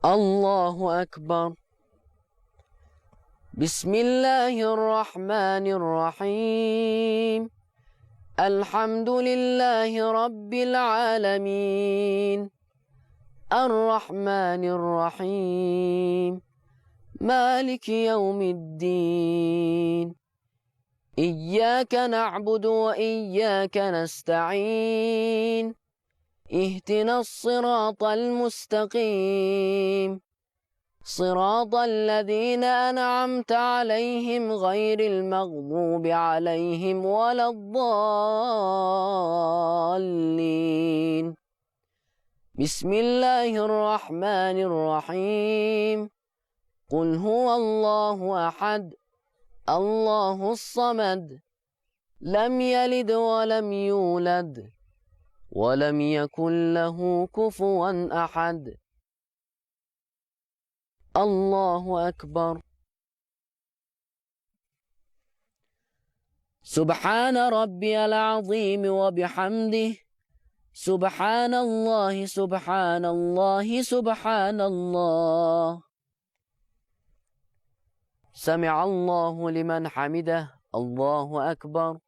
الله أكبر. بسم الله الرحمن الرحيم. الحمد لله رب العالمين، الرحمن الرحيم، مالك يوم الدين. إياك نعبد وإياك نستعين، اهدنا الصراط المستقيم، صراط الذين أنعمت عليهم غير المغضوب عليهم ولا الضالين. بسم الله الرحمن الرحيم. قل هو الله أحد، الله الصمد، لم يلد ولم يولد ولم يكن له كفوا أحد. الله أكبر. سبحان ربي العظيم وبحمده، سبحان الله سبحان الله سبحان الله. سمع الله لمن حمده، الله أكبر.